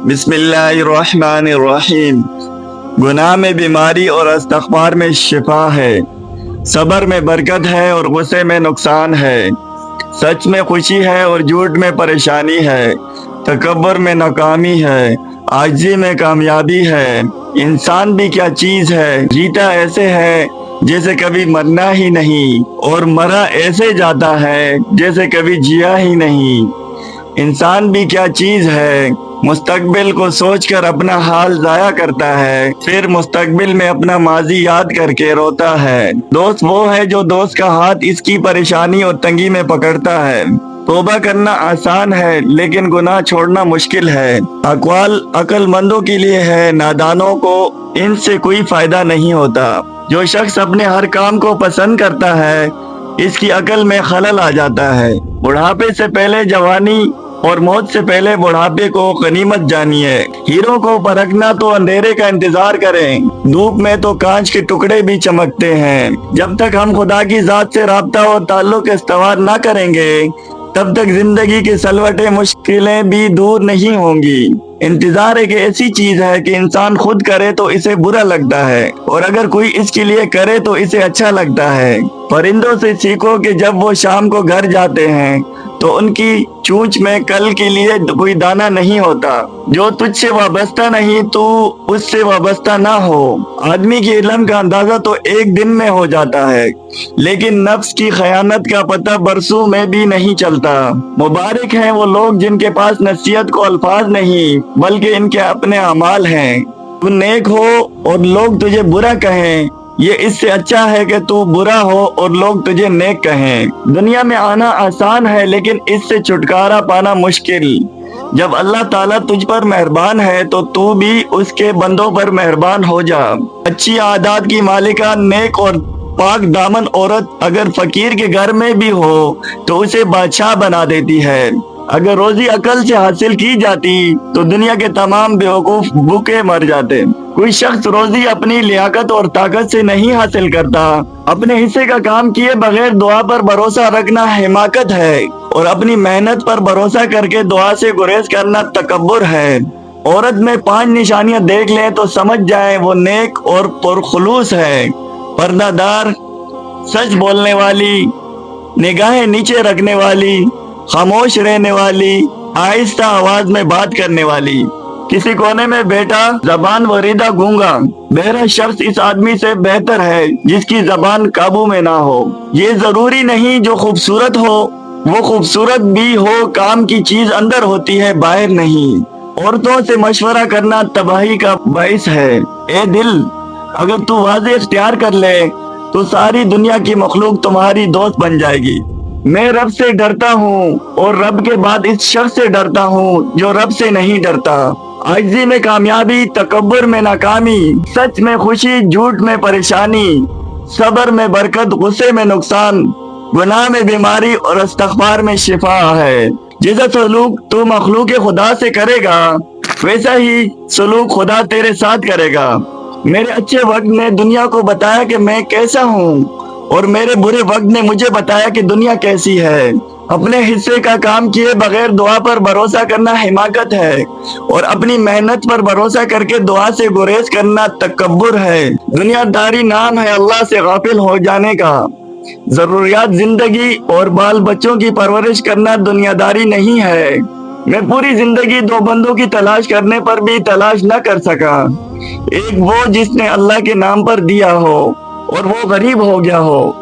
बिस्मिल्लाहिर्रहमानिर्रहीम। गुनाह में बीमारी और इस्तिग़फ़ार में शिफा है। सब्र में बरकत है और गुस्से में नुकसान है। सच में खुशी है और झूठ में परेशानी है। तकब्बुर में नाकामी है, आजिज़ी में कामयाबी है। इंसान भी क्या चीज़ है, जीता ऐसे है जैसे कभी मरना ही नहीं, और मरा ऐसे जाता है जैसे कभी जिया ही नहीं। इंसान भी क्या चीज़ है, मुस्तकबिल को सोचकर अपना हाल ज़ाया करता है, फिर मुस्तकबिल में अपना माजी याद करके रोता है। दोस्त वो है जो दोस्त का हाथ इसकी परेशानी और तंगी में पकड़ता है। तौबा करना आसान है लेकिन गुनाह छोड़ना मुश्किल है। अक़वाल अक्लमंदों के लिए है, नादानों को इनसे कोई फायदा नहीं होता। जो शख्स अपने हर काम को पसंद करता है, इसकी अकल में खलल आ जाता है। बुढ़ापे से पहले जवानी और मौत से पहले बुढ़ापे को गनीमत जानिए। हीरो को परखना तो अंधेरे का इंतजार करें, धूप में तो कांच के टुकड़े भी चमकते हैं। जब तक हम खुदा की जात से राब्ता और ताल्लुक इस्तेवार ना करेंगे, तब तक जिंदगी की सलवटें मुश्किलें भी दूर नहीं होंगी। इंतजार एक ऐसी चीज है कि इंसान खुद करे तो इसे बुरा लगता है, और अगर कोई इसके लिए करे तो इसे अच्छा लगता है। परिंदों से सीखो कि जब वो शाम को घर जाते हैं तो उनकी चोंच में कल के लिए कोई दाना नहीं होता। जो तुझसे वाबस्ता नहीं, तू उससे वाबस्ता ना हो। आदमी के इल्म का अंदाजा तो एक दिन में हो जाता है, लेकिन नफ्स की खयानत का पता बरसों में भी नहीं चलता। मुबारक हैं वो लोग जिनके पास नसीहत को अल्फाज नहीं, बल्कि इनके अपने अमाल हैं। तू नेक हो और लोग तुझे बुरा कहें, ये इससे अच्छा है कि तू बुरा हो और लोग तुझे नेक कहें। दुनिया में आना आसान है लेकिन इससे छुटकारा पाना मुश्किल। जब अल्लाह ताला तुझ पर मेहरबान है तो तू भी उसके बंदों पर मेहरबान हो जा। अच्छी आदत की मालिका, नेक और पाक दामन औरत अगर फकीर के घर में भी हो तो उसे बादशाह बना देती है। अगर रोजी अकल से हासिल की जाती तो दुनिया के तमाम बेवकूफ भूखे मर जाते। कोई शख्स रोजी अपनी लियाकत और ताकत से नहीं हासिल करता। अपने हिस्से का काम किए बगैर दुआ पर भरोसा रखना हिमाकत है, और अपनी मेहनत पर भरोसा करके दुआ से गुरेज करना तकब्बुर है। औरत में 5 निशानियां देख लें तो समझ जाएं वो नेक और पुरखुलूस है। पर्दादार, सच बोलने वाली, निगाहें नीचे रखने वाली, खामोश रहने वाली, आहिस्ता आवाज में बात करने वाली। किसी कोने में बैठा, जबान वरीदा गूंगा, बहरा शख्स इस आदमी से बेहतर है जिसकी जबान काबू में ना हो। ये जरूरी नहीं जो खूबसूरत हो वो खूबसूरत भी हो, काम की चीज अंदर होती है, बाहर नहीं। औरतों से मशवरा करना तबाही का बाइस है। ए दिल, अगर तू वाज़े इख्तियार कर ले तो सारी दुनिया की मखलूक तुम्हारी दोस्त बन जाएगी। मैं रब से डरता हूँ और रब के बाद इस शख्स से डरता हूँ जो रब से नहीं डरता। आजिज़ी में कामयाबी, तकब्बुर में नाकामी, सच में खुशी, झूठ में परेशानी, सब्र में बरकत, गुस्से में नुकसान, गुनाह में बीमारी और इस्तिग़फ़ार में शिफा है। जैसा सलूक तू मखलूक खुदा से करेगा, वैसा ही सलूक खुदा तेरे साथ करेगा। मेरे अच्छे वक्त ने दुनिया को बताया कि मैं कैसा हूँ, और मेरे बुरे वक्त ने मुझे बताया कि दुनिया कैसी है। अपने हिस्से का काम किए बगैर दुआ पर भरोसा करना हिमाकत है, और अपनी मेहनत पर भरोसा करके दुआ से गुरेज करना तकब्बुर है। दुनियादारी नाम है अल्लाह से गाफिल हो जाने का। जरूरियात जिंदगी और बाल बच्चों की परवरिश करना दुनियादारी नहीं है। मैं पूरी जिंदगी 2 बंदों की तलाश करने पर भी तलाश न कर सका। एक वो जिसने अल्लाह के नाम पर दिया हो और वो गरीब हो गया हो,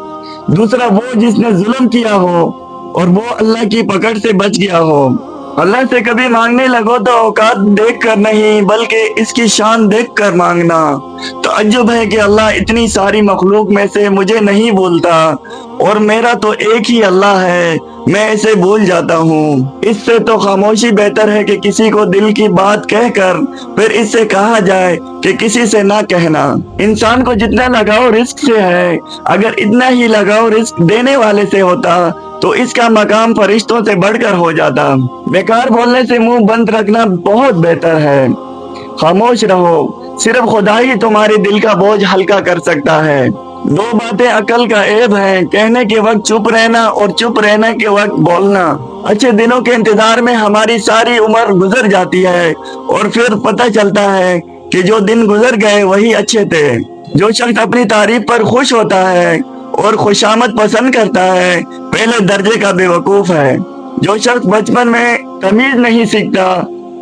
दूसरा वो जिसने जुल्म किया हो और वो अल्लाह की पकड़ से बच गया हो। अल्लाह से कभी मांगने लगो तो औकात देख कर नहीं, बल्कि इसकी शान देख कर मांगना। तो अज्जुब है कि अल्लाह इतनी सारी मखलूक में से मुझे नहीं भूलता, और मेरा तो एक ही अल्लाह है, मैं इसे भूल जाता हूँ। इससे तो खामोशी बेहतर है कि किसी को दिल की बात कहकर फिर इससे कहा जाए कि किसी से ना कहना। इंसान को जितना लगाव रिस्क से है, अगर इतना ही लगाव रिस्क देने वाले से होता तो इसका मकाम फरिश्तों से बढ़कर हो जाता। बेकार बोलने से मुंह बंद रखना बहुत बेहतर है। खामोश रहो, सिर्फ खुदा ही तुम्हारे दिल का बोझ हल्का कर सकता है। दो बातें अकल का ऐब हैं, कहने के वक्त चुप रहना और चुप रहने के वक्त बोलना। अच्छे दिनों के इंतजार में हमारी सारी उम्र गुजर जाती है और फिर पता चलता है कि जो दिन गुजर गए वही अच्छे थे। जो शख्स अपनी तारीफ पर खुश होता है और खुशामद पसंद करता है, पहले दर्जे का बेवकूफ है। जो शख्स बचपन में तमीज नहीं सीखता,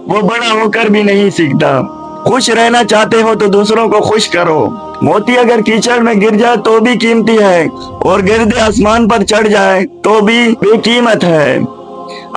वो बड़ा होकर भी नहीं सीखता। खुश रहना चाहते हो तो दूसरों को खुश करो। मोती अगर कीचड़ में गिर जाए तो भी कीमती है, और गिरदे आसमान पर चढ़ जाए तो भी बेकीमत है।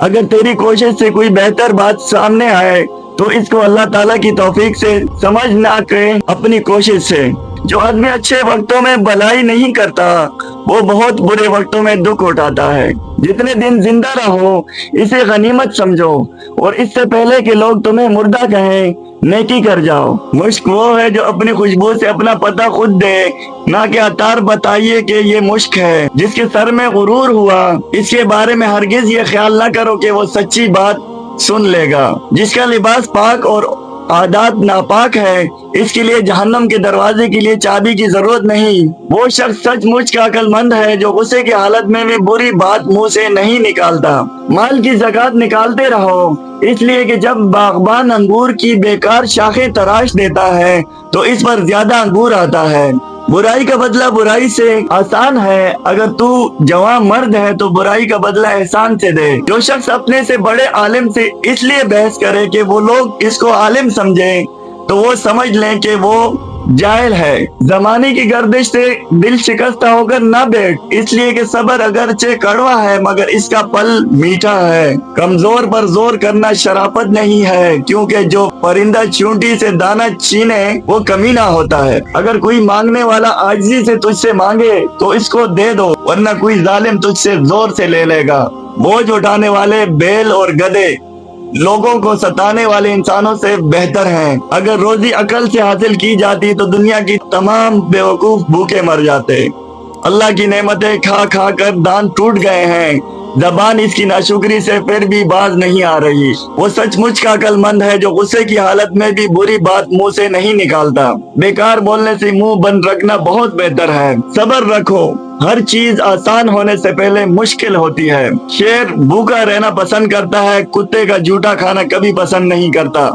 अगर तेरी कोशिश से कोई बेहतर बात सामने आए तो इसको अल्लाह ताला की तौफीक से समझ ना के अपनी कोशिश से। जो आदमी अच्छे वक्तों में भलाई नहीं करता, वो बहुत बुरे वक्तों में दुख उठाता है। जितने दिन जिंदा रहो इसे गनीमत समझो, और इससे पहले कि लोग तुम्हें मुर्दा कहें, नेकी कर जाओ। मुश्क वो है जो अपनी खुशबू से अपना पता खुद दे, ना कि अतार बताइए कि ये मुश्क है। जिसके सर में गुरूर हुआ, इसके बारे में हरगिज ये ख्याल ना करो कि वो सच्ची बात सुन लेगा। जिसका लिबास पाक और आदात नापाक है, इसके लिए जहन्नम के दरवाजे के लिए चाबी की जरूरत नहीं। वो शख्स सचमुच का अक्लमंद है जो गुस्से की हालत में भी बुरी बात मुंह से नहीं निकालता। माल की ज़कात निकालते रहो, इसलिए कि जब बागबान अंगूर की बेकार शाखें तराश देता है तो इस पर ज्यादा अंगूर आता है। बुराई का बदला बुराई से आसान है। अगर तू जवान मर्द है तो बुराई का बदला एहसान से दे। जो शख्स अपने से बड़े आलिम से इसलिए बहस करे कि वो लोग इसको आलिम समझें, तो वो समझ लें कि वो जाहिल है। जमाने की गर्दिश से दिल शिकस्ता होकर ना बैठ, इसलिए कि सब्र अगरचे कड़वा है मगर इसका फल मीठा है। कमजोर पर जोर करना शराफत नहीं है, क्योंकि जो परिंदा चूंटी से दाना छीने वो कमीना होता है। अगर कोई मांगने वाला आजिजी से तुझसे मांगे तो इसको दे दो, वरना कोई जालिम तुझसे जोर से ले लेगा। बोझ उठाने वाले बैल और गधे लोगों को सताने वाले इंसानों से बेहतर हैं। अगर रोजी अकल से हासिल की जाती तो दुनिया की तमाम बेवकूफ भूखे मर जाते। अल्लाह की नेमतें खा खा कर दांत टूट गए हैं, जबान इसकी नाशुक्री से फिर भी बाज नहीं आ रही। वो सचमुच का अक्लमंद है जो गुस्से की हालत में भी बुरी बात मुंह से नहीं निकालता। बेकार बोलने से मुंह बंद रखना बहुत बेहतर है। सब्र रखो, हर चीज आसान होने से पहले मुश्किल होती है। शेर भूखा रहना पसंद करता है, कुत्ते का जूठा खाना कभी पसंद नहीं करता।